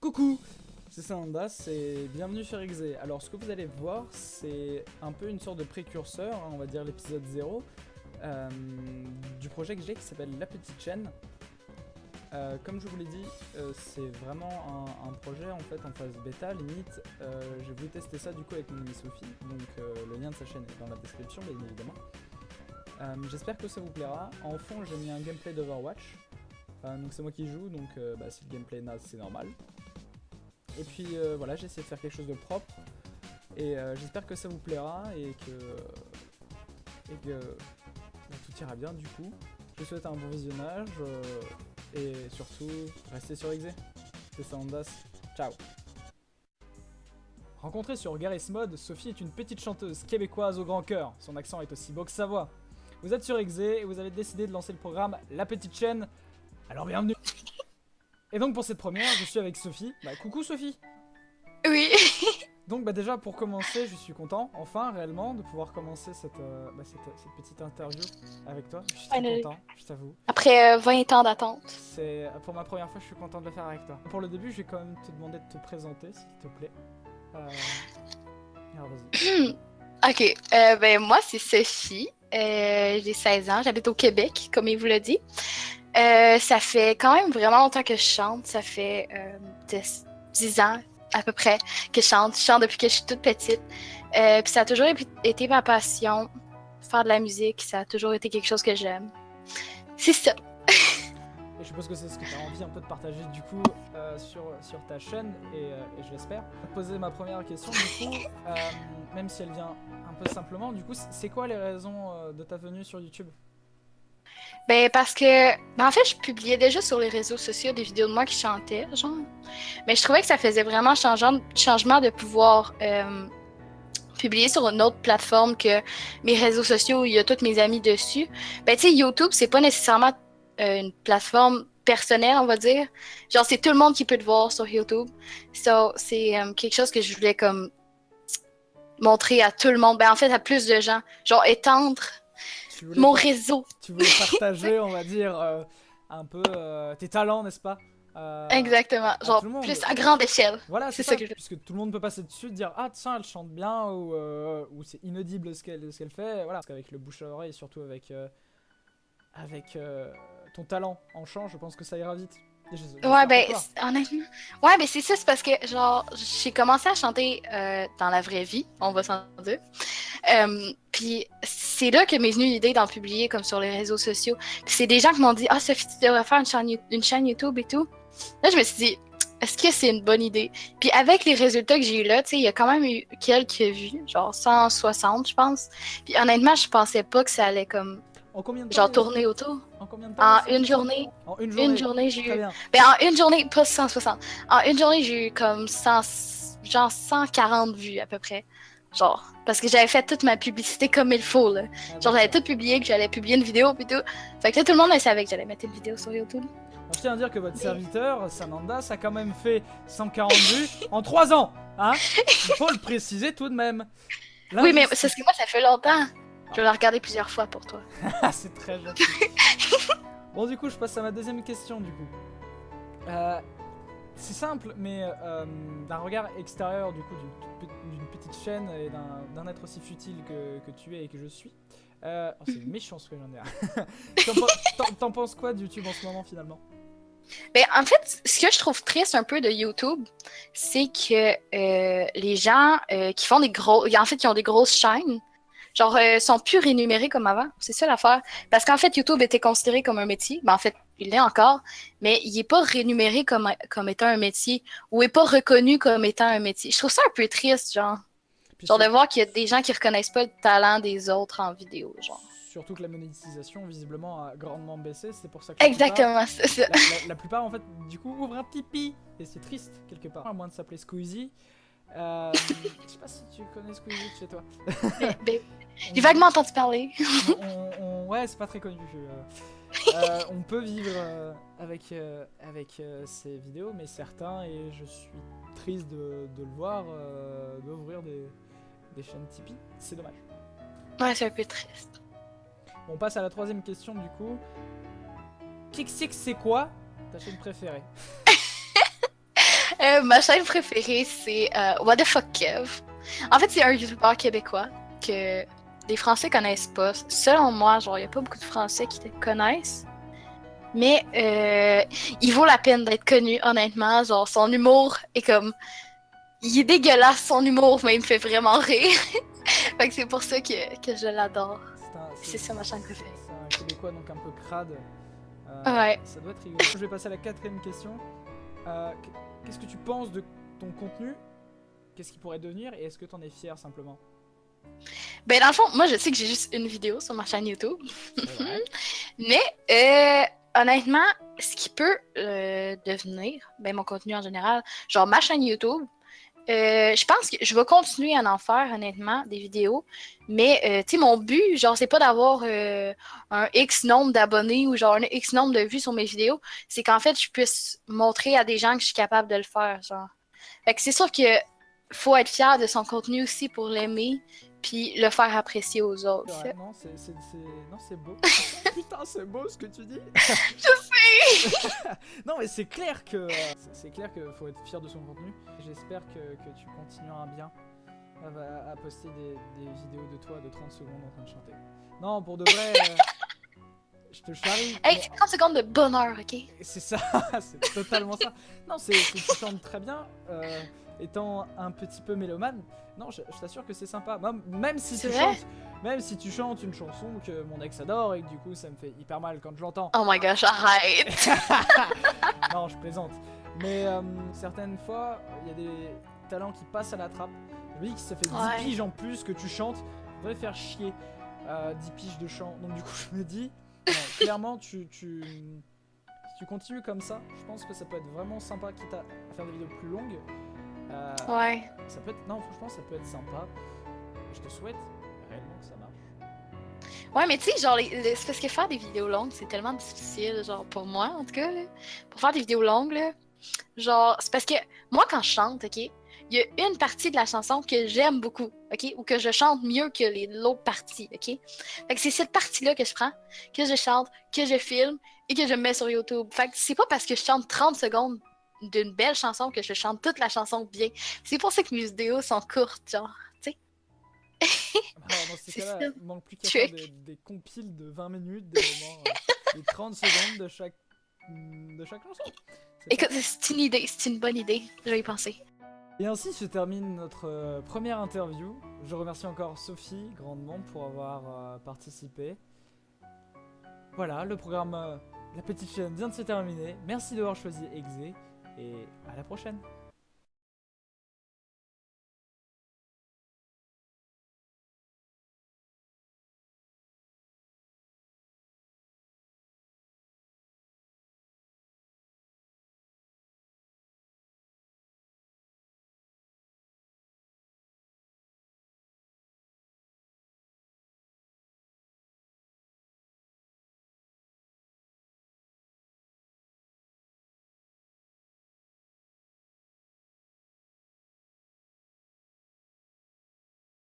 Coucou, c'est Sandas et bienvenue sur XZ. Alors ce que vous allez voir, c'est un peu une sorte de précurseur, hein, on va dire l'épisode 0, du projet que j'ai qui s'appelle La Petite Chaîne. Comme je vous l'ai dit, c'est vraiment un projet en fait en phase bêta, limite. J'ai voulu tester ça du coup avec mon amie Sophie, donc le lien de sa chaîne est dans la description bien évidemment. J'espère que ça vous plaira. En fond j'ai mis un gameplay d'Overwatch, donc c'est moi qui joue, donc si le gameplay est naze c'est normal. Et puis voilà, j'ai essayé de faire quelque chose de propre et j'espère que ça vous plaira et que tout ira bien du coup. Je vous souhaite un bon visionnage et surtout restez sur XZ. C'est Sandas, ciao. Rencontrée sur Garry's Mod, Sophie est une petite chanteuse québécoise au grand cœur. Son accent est aussi beau que sa voix. Vous êtes sur XZ et vous avez décidé de lancer le programme La Petite Chaîne. Alors bienvenue. Et donc pour cette première, je suis avec Sophie. Coucou Sophie. Oui. Donc déjà pour commencer, je suis content, enfin réellement, de pouvoir commencer cette petite interview avec toi. Je suis très content, je t'avoue. Après 20 ans d'attente. C'est pour ma première fois, je suis content de le faire avec toi. Pour le début, je vais quand même te demander de te présenter, s'il te plaît. Alors vas-y. Ok, moi c'est Sophie, j'ai 16 ans, j'habite au Québec, comme il vous l'a dit. Ça fait quand même vraiment longtemps que je chante, ça fait 10 ans à peu près que je chante depuis que je suis toute petite. Puis ça a toujours été ma passion, faire de la musique, ça a toujours été quelque chose que j'aime. C'est ça. Et je suppose que c'est ce que tu as envie un peu de partager du coup sur ta chaîne et je l'espère. Je vais te poser ma première question du coup, même si elle vient un peu simplement, du coup c'est quoi les raisons de ta venue sur YouTube? Parce que, en fait, je publiais déjà sur les réseaux sociaux des vidéos de moi qui chantais, genre. Mais je trouvais que ça faisait vraiment changement de pouvoir publier sur une autre plateforme que mes réseaux sociaux où il y a tous mes amis dessus. Tu sais, YouTube, c'est pas nécessairement une plateforme personnelle, on va dire. Genre, c'est tout le monde qui peut te voir sur YouTube. So, c'est quelque chose que je voulais comme montrer à tout le monde. En fait, à plus de gens. Genre, étendre mon réseau. Tu voulais partager, on va dire, un peu tes talents, n'est-ce pas? Exactement, genre plus à grande échelle. Voilà, c'est ça que puisque tout le monde peut passer dessus, dire ah tiens elle chante bien ou c'est inaudible ce qu'elle fait, voilà. Parce qu'avec le bouche à oreille, surtout avec ton talent en chant, je pense que ça ira vite. Honnêtement, ouais, c'est ça, c'est parce que genre j'ai commencé à chanter dans la vraie vie, on va s'en dire. Puis c'est là que m'est venue l'idée d'en publier comme sur les réseaux sociaux. Puis c'est des gens qui m'ont dit ah Sophie, tu devrais faire une chaîne YouTube et tout. Là je me suis dit est-ce que c'est une bonne idée? Puis avec les résultats que j'ai eu là, tu sais, il y a quand même eu quelques vues, genre 160 je pense. Puis honnêtement je pensais pas que ça allait comme en combien de temps, genre tourner autour. En combien de temps? En une journée. En une journée, j'ai eu. En une journée, pas 160. En une journée, j'ai eu comme 140 vues à peu près. Genre, parce que j'avais fait toute ma publicité comme il faut, là. Genre, j'avais tout publié, que j'allais publier une vidéo, puis tout. Fait que là, tout le monde savait que j'allais mettre une vidéo sur YouTube. Alors, je tiens à dire que votre serviteur, Sanandas, a quand même fait 140 vues en 3 ans. Hein? Il faut le préciser tout de même. Oui, mais c'est ce que moi, ça fait longtemps. Je vais la regarder plusieurs fois pour toi. C'est très gentil. Bon, du coup, je passe à ma deuxième question, du coup. C'est simple, mais d'un regard extérieur, du coup, d'une petite chaîne et d'un être aussi futile que tu es et que je suis. C'est méchant ce que j'en ai. T'en penses quoi de YouTube en ce moment, finalement? En fait, ce que je trouve triste un peu de YouTube, c'est que les gens qui font qui ont des grosses chaînes, genre, sont plus rémunérés comme avant. C'est ça l'affaire. Parce qu'en fait, YouTube était considéré comme un métier. En fait, il l'est encore. Mais il n'est pas rémunéré comme étant un métier ou n'est pas reconnu comme étant un métier. Je trouve ça un peu triste, genre. Genre de voir qu'il y a des gens qui reconnaissent pas le talent des autres en vidéo, genre. Surtout que la monétisation, visiblement, a grandement baissé. C'est pour ça que exactement, c'est ça. La plupart, en fait, du coup, ouvrent un Tipeee. Et c'est triste, quelque part. À moins de s'appeler Squeezie. Je sais pas si tu connais Squeezie de chez toi. J'ai vaguement entendu parler. Ouais, c'est pas très connu. On peut vivre avec ces vidéos, mais certains, et je suis triste de le voir, doivent ouvrir des chaînes Tipeee. C'est dommage. Ouais, c'est un peu triste. Bon, on passe à la troisième question du coup. Kixix, c'est quoi ta chaîne préférée? Ma chaîne préférée, c'est What the fuck Kev. En fait, c'est un YouTuber québécois que les Français connaissent pas. Selon moi, genre, il y a pas beaucoup de Français qui te connaissent. Mais il vaut la peine d'être connu, honnêtement. Genre, son humour est comme... Il est dégueulasse, son humour, mais il me fait vraiment rire. Fait que c'est pour ça que je l'adore. C'est ça ma chaîne préférée. C'est un Québécois, donc un peu crade. Ouais. Ça doit être rigolo. Je vais passer à la quatrième question. Qu'est-ce que tu penses de ton contenu? Qu'est-ce qu'il pourrait devenir? Et est-ce que tu en es fier simplement? Ben, dans le fond, moi, je sais que j'ai juste une vidéo sur ma chaîne YouTube. Ouais. Mais, honnêtement, ce qui peut devenir, ben, mon contenu en général, genre ma chaîne YouTube, je pense que je vais continuer à en faire, honnêtement, des vidéos. Mais, tu sais, mon but, genre, c'est pas d'avoir un X nombre d'abonnés ou genre un X nombre de vues sur mes vidéos. C'est qu'en fait, je puisse montrer à des gens que je suis capable de le faire, genre. Fait que c'est sûr que faut être fier de son contenu aussi pour l'aimer, puis le faire apprécier aux autres. Ouais, non, c'est beau. Putain, c'est beau ce que tu dis. Je sais. Non, mais c'est clair que faut être fier de son contenu. J'espère que tu continueras bien à poster des vidéos de toi de 30 secondes en train de chanter. Non, pour de vrai, je te charrie. Hey, c'est 30 secondes de bonheur, ok? C'est ça, c'est totalement ça. Non, tu chantes très bien. Étant un petit peu mélomane, non, je t'assure que c'est sympa. Même si tu chantes une chanson que mon ex adore et que du coup ça me fait hyper mal quand je l'entends. Oh my gosh, arrête! Non, je plaisante. Mais certaines fois, il y a des talents qui passent à la trappe. Je me dis que ça fait 10 piges en plus que tu chantes. Ça devrait faire chier 10 piges de chant. Donc du coup, je me dis, non, clairement, si tu continues comme ça, je pense que ça peut être vraiment sympa, quitte à faire des vidéos plus longues. Ouais. Ça peut être, non, franchement, ça peut être sympa. Je te souhaite réellement que ça marche. Ouais, mais tu sais, genre, c'est parce que faire des vidéos longues, c'est tellement difficile, genre, pour moi, en tout cas, là. Pour faire des vidéos longues, là, genre, c'est parce que moi, quand je chante, ok, il y a une partie de la chanson que j'aime beaucoup, ok, ou que je chante mieux que l'autre partie, ok. Fait que c'est cette partie-là que je prends, que je chante, que je filme et que je mets sur YouTube. Fait que c'est pas parce que je chante 30 secondes d'une belle chanson que je chante toute la chanson bien. C'est pour ça que mes vidéos sont courtes, genre, tu sais. Alors, dans ces cas-là, il manque plus qu'à faire des compiles de 20 minutes, des moments, des 30 secondes de chaque chanson. Écoute, c'est une idée, c'est une bonne idée, je vais y penser. Et ainsi se termine notre première interview. Je remercie encore Sophie grandement pour avoir participé. Voilà, le programme La Petite Chaîne vient de se terminer. Merci d'avoir choisi Exe et à la prochaine.